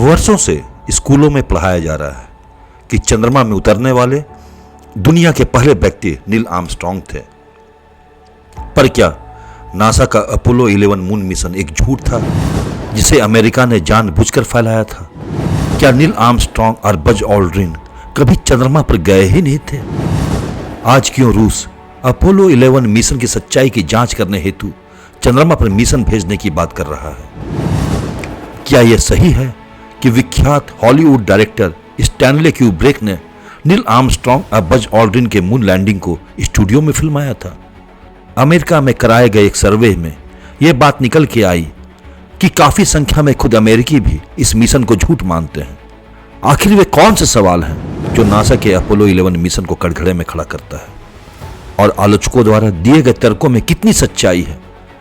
वर्षों से स्कूलों में पढ़ाया जा रहा है कि चंद्रमा में उतरने वाले दुनिया के पहले व्यक्ति नील आर्मस्ट्रांग थे। पर क्या नासा का अपोलो 11 मून मिशन एक झूठ था जिसे अमेरिका ने जानबूझकर फैलाया था? क्या नील आर्मस्ट्रांग और बज ऑल्ड्रिन कभी चंद्रमा पर गए ही नहीं थे? आज क्यों रूस अपोलो 11 मिशन की सच्चाई की जांच करने हेतु चंद्रमा पर मिशन भेजने की बात कर रहा है? क्या यह सही है कि विख्यात हॉलीवुड डायरेक्टर स्टैनले क्यूब्रिक ने नील आर्मस्ट्रांग और बज ऑल्ड्रिन के मून लैंडिंग को स्टूडियो में फिल्माया था? अमेरिका में कराए गए एक सर्वे में यह बात निकल के आई कि काफी संख्या में खुद अमेरिकी भी इस मिशन को झूठ मानते हैं। आखिर वे कौन से सवाल हैं जो नासा के अपोलो 11 मिशन को कटघरे में खड़ा करता है और आलोचकों द्वारा दिए गए तर्कों में कितनी सच्चाई है?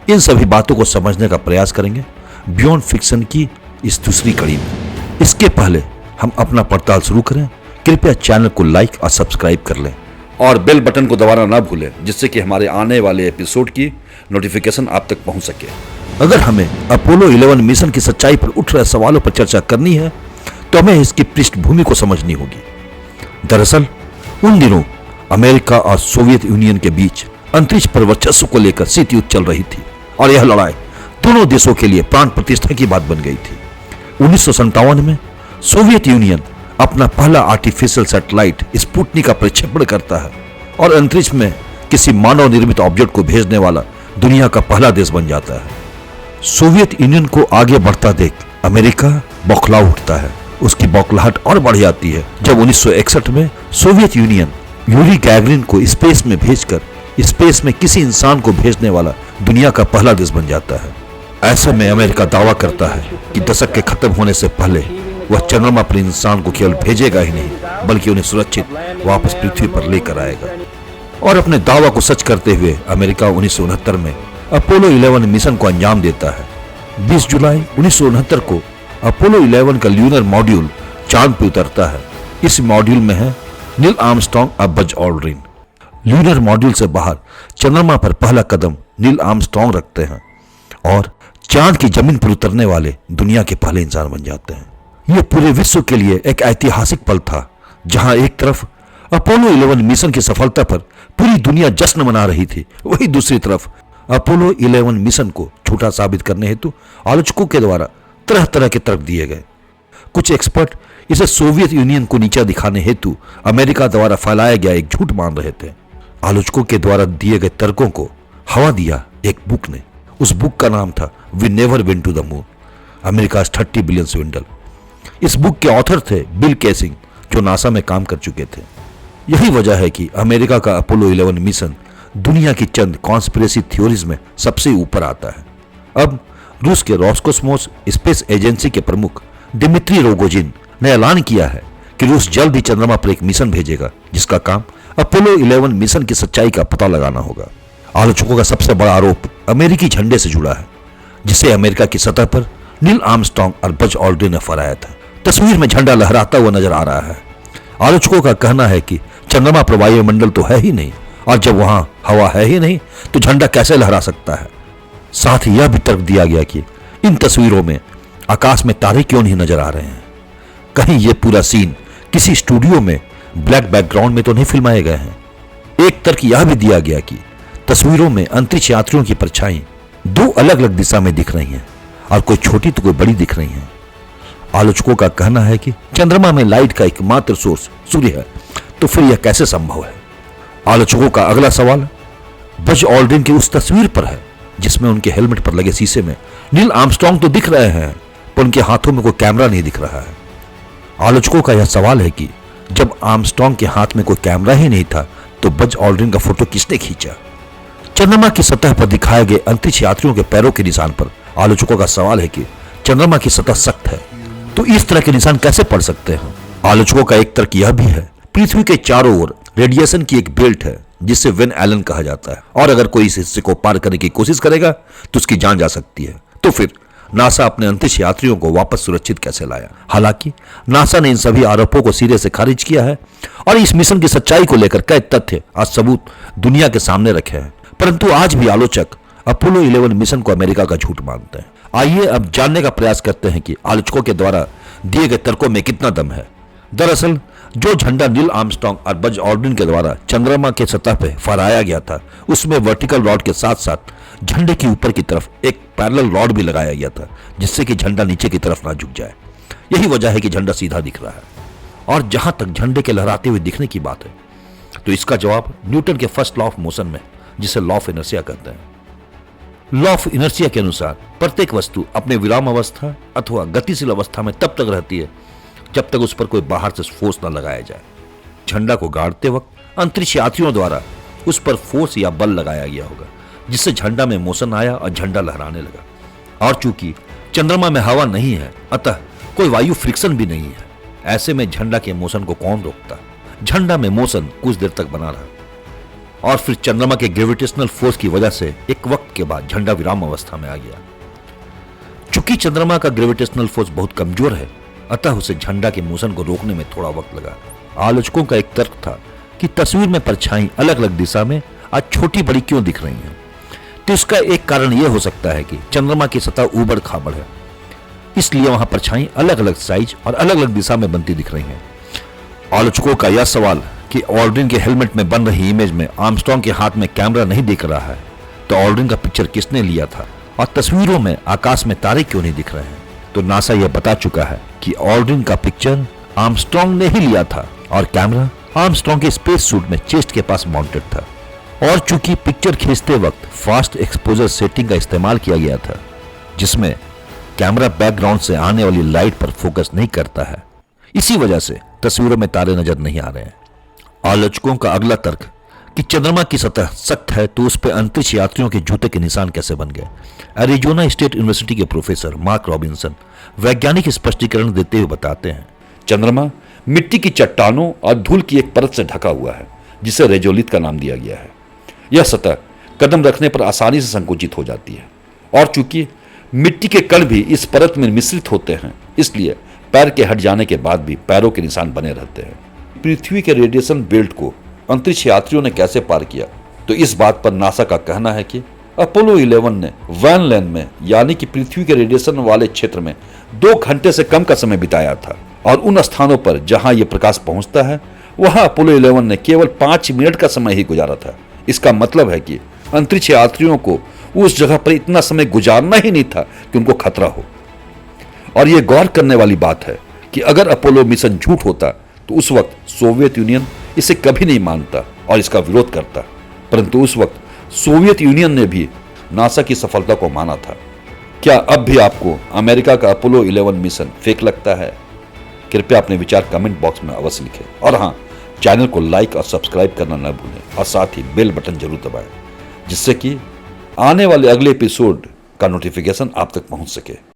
इन सभी बातों को समझने का प्रयास करेंगे बियॉन्ड फिक्शन की इस दूसरी कड़ी में। इसके पहले हम अपना पड़ताल शुरू करें, कृपया चैनल को लाइक और सब्सक्राइब कर लें और बेल बटन को दबाना ना भूलें जिससे कि हमारे आने वाले एपिसोड की नोटिफिकेशन आप तक पहुंच सके। अगर हमें अपोलो 11 मिशन की सच्चाई पर उठ रहे सवालों पर चर्चा करनी है तो हमें इसकी पृष्ठभूमि को समझनी होगी। दरअसल उन दिनों अमेरिका और सोवियत यूनियन के बीच अंतरिक्ष पर वर्चस्व को लेकर शीत युद्ध चल रही थी और यह लड़ाई दोनों देशों के लिए प्राण प्रतिष्ठा की बात बन गई थी। 1957 में सोवियत यूनियन अपना पहला आर्टिफिशियल सैटेलाइट स्पुतनिक का प्रक्षेपण करता है और अंतरिक्ष में किसी मानव निर्मित ऑब्जेक्ट को भेजने वाला दुनिया का पहला देश बन जाता है। सोवियत यूनियन को आगे बढ़ता देख अमेरिका बौखला उठता है। उसकी बौखलाहट और बढ़ जाती है जब 1961 में सोवियत यूनियन यूरी गैगरिन को स्पेस में भेजकर स्पेस में किसी इंसान को भेजने वाला दुनिया का पहला देश बन जाता है। ऐसे में अमेरिका दावा करता है कि दशक के खत्म होने से पहले वह चंद्रमा पर इंसान को केवल भेजेगा ही नहीं बल्कि उन्हें सुरक्षित वापस पृथ्वी पर लेकर आएगा। और अपने दावा को सच करते हुए अमेरिका 1969 में अपोलो 11 मिशन को अंजाम देता है। 20 जुलाई 1969 को अपोलो 11 का ल्यूनर मॉड्यूल चांद पर उतरता है। इस मॉड्यूल में है नील आर्मस्ट्रांग और बज ऑल्ड्रिन। ल्यूनर मॉड्यूल से बाहर चंद्रमा पर पहला कदम नील आर्मस्ट्रांग रखते हैं और चांद की जमीन पर उतरने वाले दुनिया के पहले इंसान बन जाते हैं। यह पूरे विश्व के लिए एक ऐतिहासिक पल था जहां एक तरफ अपोलो 11 मिशन की सफलता पर पूरी दुनिया जश्न मना रही थी, वहीं दूसरी तरफ अपोलो 11 मिशन को झूठा साबित करने हेतु आलोचकों के द्वारा तरह तरह के तर्क दिए गए। कुछ एक्सपर्ट इसे सोवियत यूनियन को नीचा दिखाने हेतु अमेरिका द्वारा फैलाया गया एक झूठ मान रहे थे। आलोचकों के द्वारा दिए गए तर्कों को हवा दिया एक बुक ने। उस बुक का नाम था we never went to the moon, America's 30 billion swindle. इस बुक के ऑथर थे बिल कैसिंग जो नासा में काम कर चुके थे। यही वजह है कि अमेरिका का अपोलो 11 मिशन दुनिया की चंद कॉन्स्पिरेसी थ्योरीज में सबसे ऊपर आता है। अब रूस के रोस्कोसमोस स्पेस एजेंसी के प्रमुख दिमित्री रोगोजिन ने ऐलान किया है कि रूस जल्द ही चंद्रमा पर एक मिशन भेजेगा जिसका काम अपोलो 11 मिशन की सच्चाई का पता लगाना होगा। आलोचकों का सबसे बड़ा आरोप अमेरिकी झंडे से जुड़ा है जिसे अमेरिका की सतह पर नील आर्मस्ट्रांग और बज ऑल्ड्रिन ने फहराया था। तस्वीर में झंडा लहराता हुआ नजर आ रहा है। आलोचकों का कहना है कि चंद्रमा पर वायुमंडल तो है ही नहीं और जब वहां हवा है ही नहीं तो झंडा कैसे लहरा सकता है। साथ ही यह भी तर्क दिया गया कि इन तस्वीरों में आकाश में तारे क्यों नहीं नजर आ रहे हैं। कहीं यह पूरा सीन किसी स्टूडियो में ब्लैक बैकग्राउंड में तो नहीं फिल्माए गए हैं। एक तर्क यह भी दिया गया कि तस्वीरों में अंतरिक्ष यात्रियों की परछाई दो अलग अलग दिशा में दिख रही हैं और कोई छोटी तो कोई बड़ी दिख रही है। आलोचकों का कहना है कि चंद्रमा में लाइट का एकमात्र सोर्स सूर्य है, तो फिर यह कैसे संभव है। आलोचकों का अगला सवाल बज ऑल्ड्रिन की उस तस्वीर पर है जिसमें उनके हेलमेट पर लगे शीशे में नील आर्मस्ट्रांग तो दिख रहे हैं पर उनके हाथों में कोई कैमरा नहीं दिख रहा है। आलोचकों का यह सवाल है कि जब आर्मस्ट्रांग के हाथ में कोई कैमरा ही नहीं था तो बज ऑल्ड्रिन का फोटो किसने खींचा। चंद्रमा की सतह पर दिखाए गए अंतरिक्ष यात्रियों के पैरों के निशान पर आलोचकों का सवाल है कि चंद्रमा की सतह सख्त है तो इस तरह के निशान कैसे पड़ सकते हैं। आलोचकों का एक तर्क यह भी है पृथ्वी के चारों ओर रेडिएशन की एक बेल्ट है जिसे वेन एलन कहा जाता है और अगर कोई इस हिस्से को पार करने की कोशिश करेगा तो उसकी जान जा सकती है। तो फिर नासा अपने अंतरिक्ष यात्रियों को वापस सुरक्षित कैसे लाया। हालांकि नासा ने इन सभी आरोपों को सिरे से खारिज किया है और इस मिशन की सच्चाई को लेकर कई तथ्य आज सबूत दुनिया के सामने रखे हैं, परंतु आज भी आलोचक अपोलो 11 मिशन को अमेरिका का झूठ मानते हैं। आइए अब जानने का प्रयास करते हैं कि आलोचकों के द्वारा दिए गए तर्कों में कितना दम है। दरअसल जो झंडा नील आर्मस्ट्रांग और बज ऑल्ड्रिन के द्वारा चंद्रमा के सतह पर फहराया गया था, उसमें वर्टिकल रॉड के साथ साथ झंडे के ऊपर की तरफ एक पैरेलल रॉड भी लगाया गया था, जिससे कि झंडा नीचे की तरफ ना झुक जाए। यही वजह है कि झंडा सीधा दिख रहा है। और जहां तक झंडे के लहराते हुए दिखने की बात है, तो इसका जवाब न्यूटन के फर्स्ट लॉ ऑफ मोशन में, जिसे लॉ ऑफ इनर्शिया कहते हैं। लॉ ऑफ इनर्शिया के अनुसार प्रत्येक वस्तु अपने विराम अवस्था अथवा गतिशील अवस्था में तब तक रहती है जब तक उस पर कोई बाहर से फोर्स न लगाया जाए। झंडा को गाड़ते वक्त अंतरिक्ष यात्रियों द्वारा उस पर फोर्स या बल लगाया गया होगा, जिससे झंडा में मोशन आया और झंडा लहराने लगा। और चूंकि चंद्रमा में हवा नहीं है, अतः कोई वायु फ्रिक्शन भी नहीं है। ऐसे में झंडा के मोशन को कौन रोकता? झंडा में मोशन कुछ देर तक बना रहा और फिर चंद्रमा के ग्रेविटेशनल फोर्स की वजह से एक वक्त के बाद झंडा विराम अवस्था में आ गया। चूंकि चंद्रमा का ग्रेविटेशनल फोर्स बहुत कमजोर है, अतः उसे झंडा के मोशन को रोकने में थोड़ा वक्त लगा। आलोचकों का एक तर्क था कि तस्वीर में परछाई अलग अलग दिशा में आज छोटी बड़ी क्यों दिख रही हैं। तो इसका एक कारण यह हो सकता है कि चंद्रमा की सतह ऊबड़ खाबड़ है, इसलिए वहां परछाई अलग अलग साइज और अलग अलग दिशा में बनती दिख रही हैं। आलोचकों का यह सवाल कि ऑल्ड्रिन के हेलमेट में बन रही इमेज में आर्मस्ट्रांग के हाथ में कैमरा नहीं दिख रहा है, तो ऑल्ड्रिन का पिक्चर किसने लिया था और तस्वीरों में आकाश में तारे क्यों नहीं दिख रहे हैं? तो नासा यह बता चुका है कि ऑल्ड्रिन का पिक्चर आर्मस्ट्रांग ने ही लिया था और कैमरा आर्मस्ट्रांग के स्पेस सूट में चेस्ट के पास माउंटेड था। और चूंकि पिक्चर खींचते वक्त फास्ट एक्सपोजर सेटिंग का इस्तेमाल किया गया था, जिसमें कैमरा बैकग्राउंड से आने वाली लाइट पर फोकस नहीं करता है, इसी वजह से तस्वीरों में तारे नजर नहीं आ रहे हैं। आलोचकों का अगला तर्क कि चंद्रमा की सतह सख्त है, तो उस पर अंतरिक्ष यात्रियों के जूते के निशान कैसे बन गए। एरिजोना स्टेट यूनिवर्सिटी के प्रोफेसर मार्क रॉबिन्सन वैज्ञानिक स्पष्टीकरण देते हुए बताते हैं, चंद्रमा मिट्टी की चट्टानों और धूल की एक परत से ढका हुआ है, जिसे रेजोलिथ का नाम दिया गया है। यह सतह कदम रखने पर आसानी से संकुचित हो जाती है, और चूंकि मिट्टी के कण भी इस परत में मिश्रित होते हैं, इसलिए पैर के हट जाने के बाद भी पैरों के निशान बने रहते हैं। पृथ्वी के रेडिएशन बेल्ट को अंतरिक्ष यात्रियों ने कैसे पार किया, तो इस बात पर नासा का कहना है कि अपोलो 11 ने वैन लैंड में, यानी कि पृथ्वी के रेडिएशन वाले क्षेत्र में 2 घंटे से कम का समय बिताया था, और उन स्थानों पर जहां यह प्रकाश पहुंचता है, वहां अपोलो 11 ने केवल 5 मिनट का समय ही गुजारा था। इसका मतलब है कि अंतरिक्ष यात्रियों को उस जगह पर इतना समय गुजारना ही नहीं था कि उनको खतरा हो। और यह गौर करने वाली बात है कि अगर अपोलो मिशन झूठ होता, तो उस वक्त सोवियत यूनियन इसे कभी नहीं मानता और इसका विरोध करता। परंतु उस वक्त सोवियत यूनियन ने भी नासा की सफलता को माना था। क्या अब भी आपको अमेरिका का अपोलो 11 मिशन फेक लगता है? कृपया अपने विचार कमेंट बॉक्स में अवश्य लिखें, और हाँ, चैनल को लाइक और सब्सक्राइब करना न भूलें, और साथ ही बेल बटन जरूर दबाएं, जिससे कि आने वाले अगले एपिसोड का नोटिफिकेशन आप तक पहुंच सके।